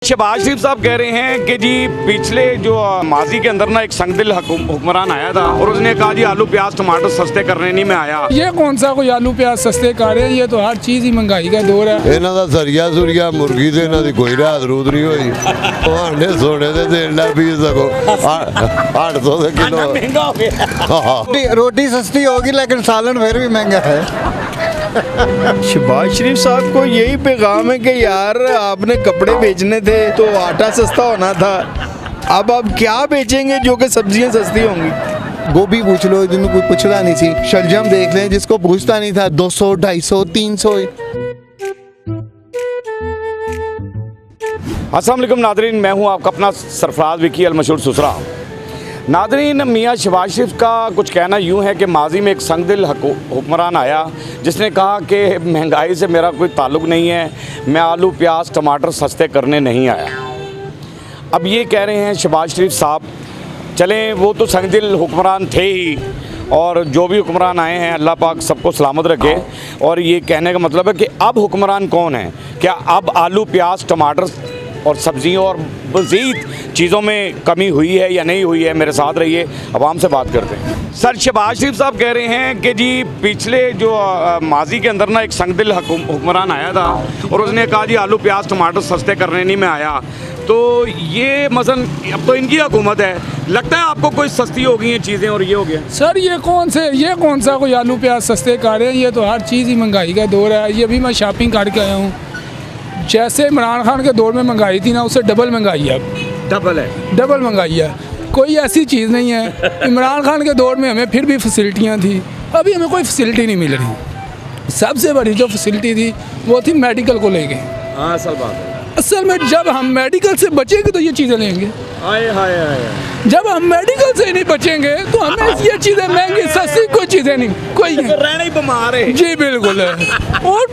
शहबाज शरीफ साहब कह रहे हैं कि जी पिछले जो माजी के अंदर ना एक संगदिल हुक्मरान आया था और उसने कहा जी आलू प्याज टमाटर सस्ते करने नहीं में आया। ये कौन सा कोई आलू प्याज सस्ते कर रहे हैं, ये तो हर चीज़ ही महंगाई का दौर है। ਇਹਨਾਂ ਦਾ ਜ਼ਰੀਆ ਸੁਰੀਆ ਮੁਰਗੀ ਤੇ ਇਹਨਾਂ ਦੀ ਕੋਈ ਰਾਤ ਰੂਤ ਨਹੀਂ ਹੋਈ। ਭਾਂਡੇ ਸੋਨੇ ਦੇ ਦੇਣ ਲੱਗ ਪਈ ਸਗੋਂ 800 ਦੇ किलो महंगा हो गया। रोटी सस्ती होगी लेकिन सालन फिर भी महंगा है। शहबाज शरीफ साहब को यही पैगाम है कि यार आपने कपड़े बेचने थे तो आटा सस्ता होना था, अब आप क्या बेचेंगे जो कि सब्जियां सस्ती होंगी। गोभी पूछ लो जिन्होंने कोई पूछता नहीं थी, शलजम देख लें जिसको पूछता नहीं था 200 250 300। अस्सलाम वालेकुम नादरीन, मैं हूं आपका अपना सरफराज विकी अल मशहूर सुसरा। नादरीन, मियाँ शहबाज शरीफ का कुछ कहना यूँ है कि माजी में एक संगदिल हुक्मरान आया जिसने कहा कि महंगाई से मेरा कोई ताल्लुक़ नहीं है, मैं आलू प्याज टमाटर सस्ते करने नहीं आया। अब ये कह रहे हैं शहबाज शरीफ साहब, चलें वो तो संगदिल हुक्मरान थे ही, और जो भी हुक्मरान आए हैं अल्लाह पाक सबको सलामत रखे। और ये कहने का मतलब है कि अब हुक्मरान कौन है, क्या अब आलू प्याज टमाटर और सब्जियों और मज़ीद चीज़ों में कमी हुई है या नहीं हुई है। मेरे साथ रहिए, आवाम से बात करते हैं। सर, शहबाज शरीफ साहब कह रहे हैं कि जी पिछले जो माजी के अंदर ना एक संगदिल हुक्मरान आया था और उसने कहा जी आलू प्याज टमाटर सस्ते करने नहीं में आया। तो ये मसलन अब तो इनकी हुकूमत है, लगता है आपको कोई सस्ती हो गई हैं चीज़ें और ये हो गया। सर ये कौन सा कोई आलू प्याज सस्ते कर रहे हैं, ये तो हर चीज़ ही महंगाई का दौर है। ये भी मैं शॉपिंग करके आया हूँ, जैसे इमरान खान के दौर में महंगाई थी ना, उससे डबल महंगाई है। डबल महंगाई है, कोई ऐसी चीज़ नहीं है। इमरान खान के दौर में हमें फिर भी फैसिलिटियाँ थी, अभी हमें कोई फैसिलिटी नहीं मिल रही। सबसे बड़ी जो फैसिलिटी थी वो थी मेडिकल को लेके। हाँ, असल बात है। असल में जब हम मेडिकल से बचेंगे तो ये चीज़ें लेंगे। हाय हाय हाय, जब हम मेडिकल से ही नहीं बचेंगे तो हमें ये चीज़ें महंगी सस्ती कोई चीज़ें नहीं, कोई रहना ही बीमार है जी बिल्कुल है। और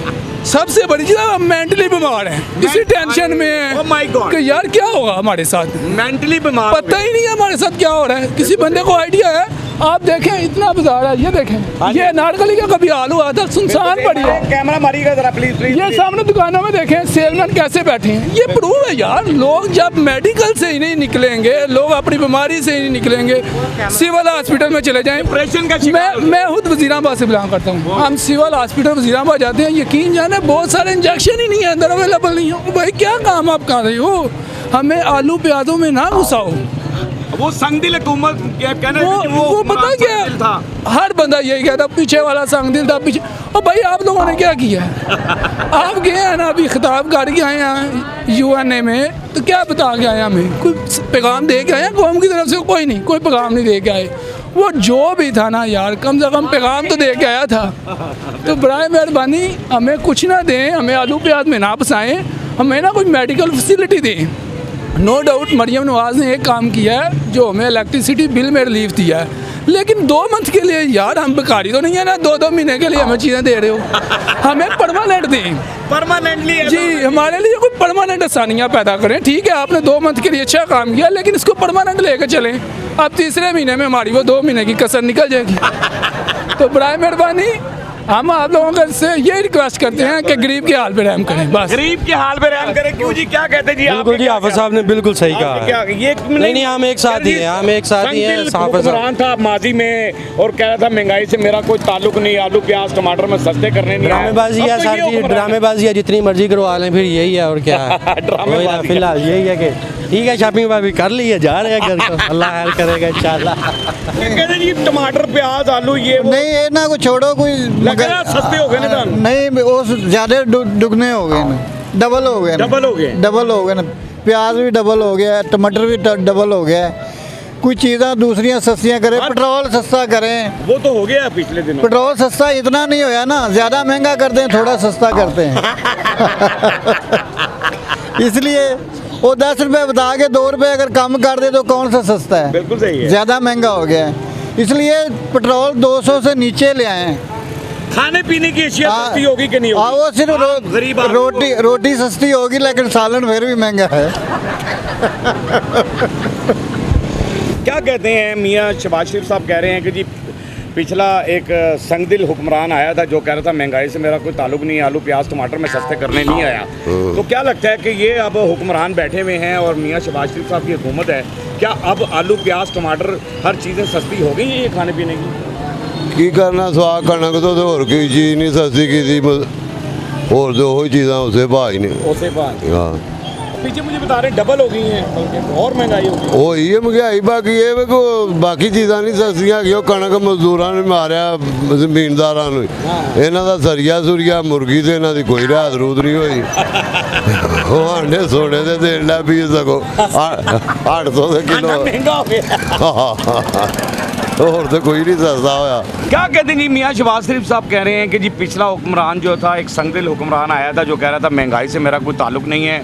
सबसे बड़ी चीज़ हम मेंटली बीमार हैं, इसी टेंशन में है Oh my God! कि यार क्या होगा हमारे साथ, मेंटली बीमार पता ही नहीं है हमारे साथ क्या हो रहा है। किसी बंदे को आइडिया है, आप देखें इतना बाजार है, ये देखें ये नारकली का कभी आलू आता सुनसान पड़ी है। कैमरा मारिएगा जरा प्लीज प्लीज। ये सामने दुकानों में देखें सेलमैन कैसे बैठे हैं, ये प्रूव है यार। लोग जब मेडिकल से ही नहीं निकलेंगे, लोग अपनी बीमारी से ही नहीं निकलेंगे, सिविल हॉस्पिटल में चले जाएं। डिप्रेशन का मैं खुद वजीराबाद से बिलोंग करता हूँ, हम सिविल हॉस्पिटल वजीराबाद जाते हैं, यकीन जाने बहुत सारे इंजेक्शन ही नहीं है अंदर, अवेलेबल नहीं हो। भाई क्या काम आप कर रहे हो, हमें आलू प्याजों में ना घुसाओ। वो संगदिल हुकूमत कहने वो पता क्या था, हर बंदा यही कहता पीछे वाला संगदिल था पीछे। और भाई आप लोगों ने क्या किया आप गए हैं ना, अभी खिताब करके आए हैं यूएनए में, तो क्या बता के आए हमें, कोई पैगाम दे के आए कौम की तरफ से? कोई नहीं, कोई पैगाम नहीं दे के आए। वो जो भी था ना यार, कम से कम पैगाम तो दे के आया था। तो बराए मेहरबानी हमें कुछ ना दें, हमें आलू प्याज में ना फंसाएं, हमें ना कोई मेडिकल फैसिलिटी दें। नो डाउट मरियम नवाज ने एक काम किया है जो हमें इलेक्ट्रिसिटी बिल में रिलीफ दिया है, लेकिन 2 मंथ के लिए यार हम बेकारी तो नहीं है ना, 2-2 महीने के लिए हमें चीज़ें दे रहे हो। हमें परमानेंट दें, परमानेंटली जी हमारे लिए कोई परमानेंट आसानियाँ पैदा करें। ठीक है आपने 2 मंथ के लिए अच्छा काम किया, लेकिन इसको परमानेंट लेकर चलें। अब तीसरे महीने में हमारी वो 2 महीने की कसर निकल जाएगी। तो बराए मेहरबानी हम आप लोगों का से ये रिक्वेस्ट करते हैं कि गरीब के हाल पे रहम करें, बस गरीब के हाल पे रहम करें। क्यों जी, क्या कहते जी? बिल्कुल जी, हाफिज साहब ने बिल्कुल सही कहा क्या है। ये नहीं हम एक साथ ही हैं, हम एक साथ ही हैं। हुक्मरान था माजी में और कह रहा था महंगाई से मेरा कोई ताल्लुक नहीं, आलू प्याज टमाटर में सस्ते करने नहीं आया। ड्रामेबाजी है सर जी, ड्रामेबाजी है, जितनी मर्जी करवा लें, फिर यही है और क्या है। ड्रामेबाजी फिलहाल यही है कि ठीक है, शॉपिंग भाभी कर ली है, जा रहे हैं घर को, अल्लाह खैर करेगा इंशाल्लाह। कहते जी टमाटर प्याज आलू ये वो नहीं ये ना को छोड़ो कोई लगा सस्ते हो गए ना दान। नहीं वो ज़्यादा दुगने हो गए ना, डबल हो गए ना, प्याज भी डबल हो गया, टमाटर भी डबल हो गया। कोई चीज़ें दूसरियां सस्तियां करें, पेट्रोल सस्ता करें। वो तो हो गया पिछले दिनों। पेट्रोल सस्ता इतना नहीं होया ना, ज़्यादा महंगा करते हैं, थोड़ा सस्ता करते हैं। इसलिए वो 10 रुपये बता के 2 रुपये अगर कम कर दे तो कौन सा सस्ता है? बिल्कुल सही है, ज़्यादा महंगा हो गया है। इसलिए पेट्रोल 200 से नीचे ले आए हैं। खाने पीने की अशिया सस्ती होगी कि नहीं होगी? वो सिर्फ गरीब रोटी सस्ती होगी लेकिन सालन फिर भी महंगा है। क्या कहते हैं मियाँ शहबाज शरीफ साहब कह रहे हैं कि जी पिछला एक संगदिल हुक्मरान आया था जो कह रहा था महंगाई से मेरा कोई ताल्लुक नहीं है, आलू प्याज टमाटर में सस्ते करने नहीं आया। तो क्या लगता है कि ये अब हुक्मरान बैठे हुए हैं और मियाँ शहबाज शरीफ साहब की हुकूमत है, क्या अब आलू प्याज टमाटर हर चीज़ें सस्ती हो गई हैं ये खाने पीने की? करना सवा कणक तो होर कोई चीज़ नहीं सस्ती की होर तो वही चीज़ां उसे भाव ही नहीं। उसे बात हाँ पीछे मुझे बता रहे डबल हो गई हैं, बल्कि और महंगाई हो गई। ਉਹ ਇਹ ਮਹਿੰਗਾਈ ਬਾਕੀ ਇਹ ਵੇ ਕੋ ਬਾਕੀ ਚੀਜ਼ਾਂ ਨਹੀਂ ਸਸਤੀਆਂ ਕਿ ਉਹ ਕਣਕ ਮਜ਼ਦੂਰਾਂ ਨੇ ਮਾਰਿਆ ਜ਼ਮੀਨਦਾਰਾਂ ਨੂੰ ਇਹਨਾਂ ਦਾ ਸਰੀਆ ਸੁਰੀਆ ਮੁਰਗੀ ਤੇ ਇਹਨਾਂ ਦੀ ਕੋਈ ਰਾਤ ਰੂਤ ਨਹੀਂ ਹੋਈ ਉਹ ਆਂਡੇ ਸੋਨੇ ਦੇ ਦੇਣ ਲੈ ਵੀ ਸਕੋ 800 ਦੇ ਕਿਲੋ महंगा हो गया। ਹੋਰ ਤਾਂ ਕੋਈ ਨਹੀਂ ਸਸਤਾ ਹੋਇਆ। क्या कहते हैं जी मियाँ शहबाज शरीफ साहब कह रहे हैं कि जी पिछला हुक्मरान जो था एक संगदिल हुक्मरान आया था जो कह रहा था महंगाई से मेरा कोई ताल्लुक नहीं है,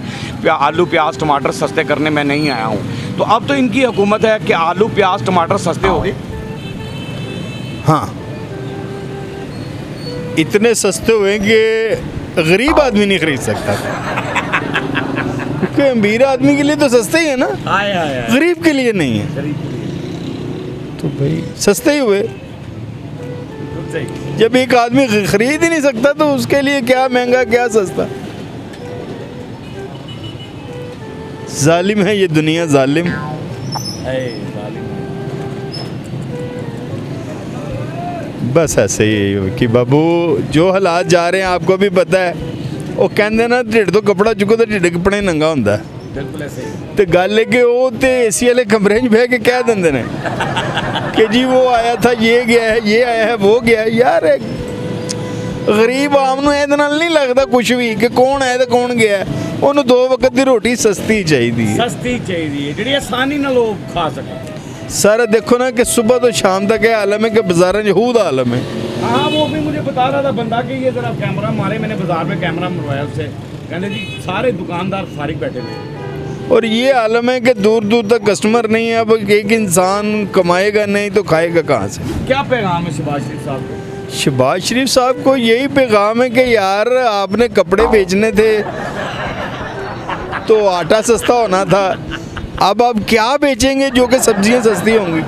आलू प्याज टमाटर सस्ते करने में नहीं आया हूँ। तो अब तो इनकी हुकूमत है कि आलू प्याज टमाटर सस्ते हो गए। हाँ, इतने सस्ते हुए कि गरीब आदमी नहीं खरीद सकता क्योंकि अमीर आदमी के लिए तो सस्ते ही है ना, गरीब के लिए नहीं है। तो भाई सस्ते ही हुए। जब एक आदमी खरीद ही नहीं सकता तो उसके लिए क्या महंगा क्या सस्ता। जालिम है ये दुनिया, जालिम। बस ऐसे ही कि बाबू जो हालात जा रहे हैं आपको भी पता है। वो कहते ना ढिड तो कपड़ा चुको तो ढिड कपड़े नंगा होंदा है। बिल्कुल ऐसे ही। तो गल है कि वो तो एसी वाले कमरे च बह के कह देंगे ने कि जी वो आया था, ये गया है, ये आया है, वो गया है। यार गरीब आम नूं इहदे नाल नहीं लगता कुछ भी कि कौन आया तो कौन गया है। उन्होंने 2 वक्त की रोटी सस्ती चाहिए, सस्ती चाहिए जिहड़ी आसानी नाल लोग खा सकें। सर देखो ना कि सुबह तो शाम तक ये आलम है कि बाजारों में हूद आलम है। हाँ वो भी मुझे बता रहा था बंदा कि ये जरा कैमरा मारे, मैंने बाजार में कैमरा मरवाया उससे, कहने जी सारे दुकानदार फारिग बैठे हुए हैं। और ये आलम है कि दूर दूर तक कस्टमर नहीं है। अब एक इंसान कमाएगा नहीं तो खाएगा कहाँ से। क्या पैगाम है शहबाज शरीफ साहब को? शहबाज शरीफ साहब को यही पैगाम है कि यार आपने कपड़े बेचने थे तो आटा सस्ता होना था, अब आप क्या बेचेंगे जो कि सब्जियां सस्ती होंगी।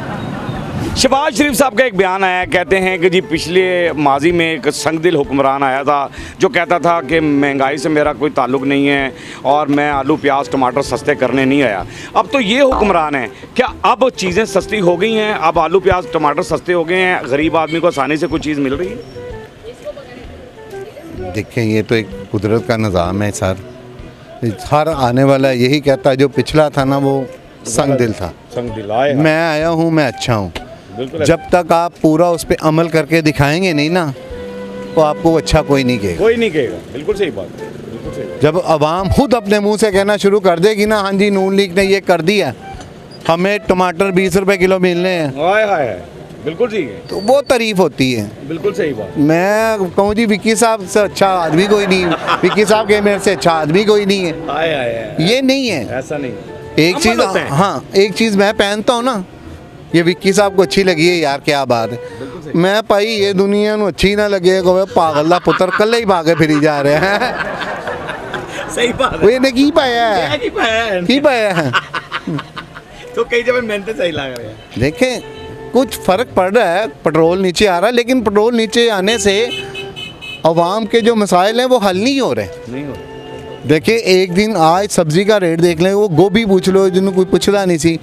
शहबाज शरीफ साहब का एक बयान आया, कहते हैं कि जी पिछले माजी में एक संगदिल हुक्मरान आया था जो कहता था कि महंगाई से मेरा कोई ताल्लुक नहीं है और मैं आलू प्याज टमाटर सस्ते करने नहीं आया। अब तो ये हुक्मरान है, क्या अब चीज़ें सस्ती हो गई हैं, अब आलू प्याज टमाटर सस्ते हो गए हैं, गरीब आदमी को आसानी से कोई चीज़ मिल रही है? देखें ये तो एक कुदरत का निज़ाम है सर, हर आने वाला यही कहता है। जो पिछला था ना वो संगदिल था, संगदिल आए मैं आया हूँ मैं अच्छा हूँ। बिल्कुल। जब तक आप पूरा उस पर अमल करके दिखाएंगे नहीं ना तो आपको अच्छा कोई नहीं कहेगा। कोई नहीं कहेगा। बिल्कुल सही बात है, बिल्कुल सही बात। जब अवाम खुद अपने मुंह से कहना शुरू कर देगी ना, हाँ जी नून लीग ने ये कर दिया, हमें टमाटर 20 रुपए किलो मिलने हैं, हाय हाय हाय, बिल्कुल ठीक है, तो वो तारीफ होती है। बिल्कुल सही बात। मैं कहूँ जी विक्की साहब से अच्छा आदमी कोई नहीं, विक्की साहब के मेरे से अच्छा आदमी कोई नहीं है, हाय हाय हाय, ये नहीं है। ऐसा नहीं। एक चीज़, हाँ एक चीज़ मैं पहनता हूँ ना, ये विक्की साहब को अच्छी लगी है यार, क्या बात है। मैं भाई ये दुनिया ਨੂੰ अच्छी ना लगे को पागल दा पुत्र कल्ले ही भागे फिरी जा रहे हैं। सही बात वो इन्हें की पाया है, की पाया है। तो कई जगह मेहनत सही लग रही है। देखें कुछ फ़र्क पड़ रहा है, पेट्रोल नीचे आ रहा है, लेकिन पेट्रोल नीचे आने से अवाम के जो मसाइल हैं वो हल नहीं हो रहे। नहीं हो रहा। देखिए एक दिन आज सब्जी का रेट देख लें, वो गोभी पूछ लो जिन्होंने कोई पूछता नहीं सी,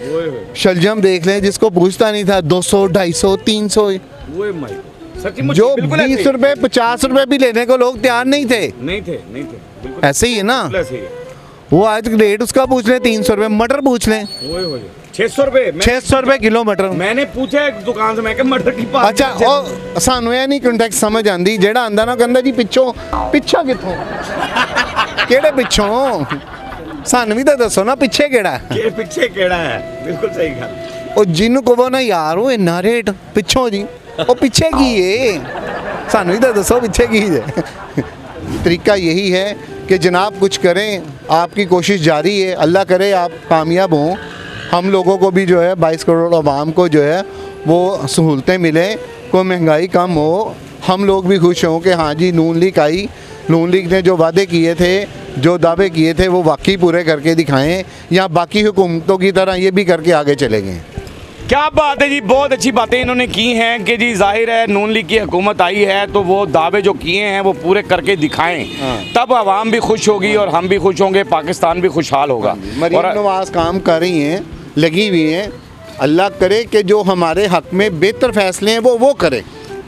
शलजम देख लें जिसको पूछता नहीं था 200 250 300, जो 20 रुपए 50 रुपए भी लेने को लोग तैयार नहीं थे। नहीं थे बिल्कुल ऐसे ही है ना। ऐसे ही है। वो आज रेट उसका पूछ लें 300 रुपए, मटर पूछ लें 600 रुपए, 600 रुपए किलो मटर। मैंने पूछा एक दुकान से, मैं कि मटर की बात। अच्छा ਉਹ ਸਾਨੂੰ ਇਹ ਨਹੀਂ ਕੰਟੈਕਟ ਸਮਝ ਆਂਦੀ, ਜਿਹੜਾ ਆਂਦਾ ਨਾ ਕਹਿੰਦਾ ਜੀ ਪਿੱਛੋਂ ਕਿੱਥੋਂ ਕਿਹੜੇ ਪਿੱਛੋਂ, ਸਾਨੂੰ ਵੀ ਤਾਂ ਦੱਸੋ ਨਾ ਪਿੱਛੇ ਕਿਹੜਾ ये पीछे केड़ा है। बिल्कुल सही कहा। ਉਹ ਜਿਹਨੂੰ ਕਹੋ ਨਾ ਯਾਰ ਉਹ ਇੰਨਾ ਰੇਟ ਪਿੱਛੋਂ ਜੀ, ਉਹ ਪਿੱਛੇ ਕੀ ਏ, ਸਾਨੂੰ ਵੀ ਤਾਂ ਦੱਸੋ ਪਿੱਛੇ ਕੀ ਹੈ। तरीका यही है कि जनाब कुछ करें, आपकी कोशिश जारी है, अल्लाह करे आप कामयाब हों, हम लोगों को भी जो है 22 करोड़ आवाम को जो है वो सहूलतें मिलें, कोई महंगाई कम हो, हम लोग भी खुश हों कि हाँ जी नून लीग आई, नून लीग ने जो वादे किए थे, जो दावे किए थे वो वाकई पूरे करके दिखाएं, या बाकी हुकूमतों की तरह ये भी करके आगे चले गए। क्या बात है जी, बहुत अच्छी बातें इन्होंने की हैं कि जी जाहिर है नून लीग की हुकूमत आई है तो वो दावे जो किए हैं वो पूरे करके दिखाएं, तब आवाम भी खुश होगी और हम भी खुश होंगे, पाकिस्तान भी खुशहाल होगा। मरीम नवाज काम कर रही हैं, लगी हुई हैं। अल्लाह करे कि जो हमारे हक में बेहतर फैसले हैं वो करे।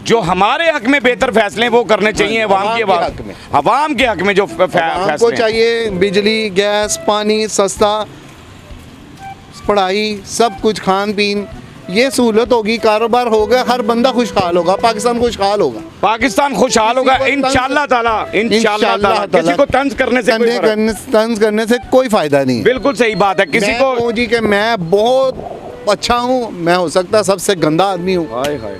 जो हमारे हक में बेहतर फैसले वो करने चाहिए अवाम के हक में, अवाम के हक में जो हमको फैसले चाहिए बिजली, गैस, पानी सस्ता, पढ़ाई, सब कुछ, खान पीन, ये सहूलत होगी, कारोबार होगा, हर बंदा खुशहाल होगा, पाकिस्तान खुशहाल होगा। पाकिस्तान खुशहाल होगा इंशाअल्लाह ताला, इंशाअल्लाह ताला। किसी को तंज करने से तंज करने से कोई फायदा नहीं। बिल्कुल सही बात है। किसी को कहूँ जी कि मैं बहुत अच्छा हूँ, मैं हो सकता है सबसे गंदा आदमी हूँ, हाय हाय,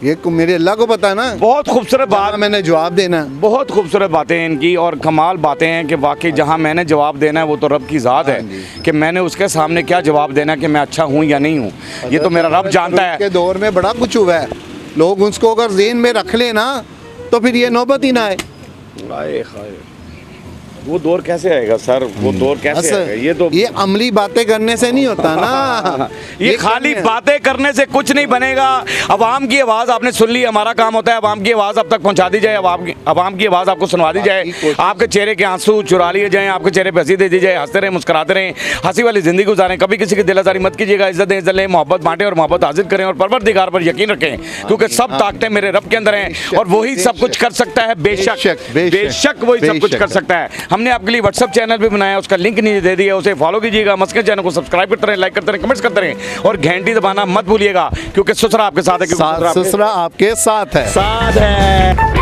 ये मेरे अल्लाह को पता है ना। बहुत खूबसूरत बात, मैंने जवाब देना है। बहुत खूबसूरत बातें हैं इनकी और कमाल बातें हैं कि वाकई जहां मैंने जवाब देना है वो तो रब की ज़ात है कि मैंने उसके सामने क्या जवाब देना कि मैं अच्छा हूं या नहीं हूं, ये तो मेरा रब जानता है। के दौर में बड़ा कुछ हुआ है, लोग उसको अगर ज़हन में रख लेना तो फिर ये नौबत ही ना आए। वो दौर कैसे आएगा सर, वो दौर कैसे आएगा? ये अमली बातें करने से नहीं होता ना। ये खाली बातें करने से कुछ नहीं बनेगा। अवाम की आवाज़ आपने सुन ली, हमारा काम होता है अवाम की आवाज़ अब तक पहुंचा दी जाए, अवाम की आवाज़ आपको सुनवा दी जाए, आपके चेहरे के आंसू चुरा लिए जाएँ, आपके चेहरे पर हंसी दे दी जाए, हंसते रहें, मुस्कुराते रहें, हंसी वाली ज़िंदगी गुजारें, कभी किसी की दिलासारी मत कीजिएगा, इज्जत दें, इज्जत लें, मोहब्बत बांटें और मोहब्बत हासिल करें और परवरदिगार पर यकीन रखें क्योंकि सब ताकतें मेरे रब के अंदर हैं और वही सब कुछ कर सकता है। बेशक वही सब कुछ कर सकता है। हमने आपके लिए व्हाट्सएप चैनल भी बनाया, उसका लिंक नीचे दे दिया, उसे फॉलो कीजिएगा। मस्कन चैनल को सब्सक्राइब करते रहें, लाइक करते रहें, कमेंट्स करते रहें और घंटी दबाना मत भूलिएगा क्योंकि ससुरा आपके साथ है। ससुरा आपके साथ है।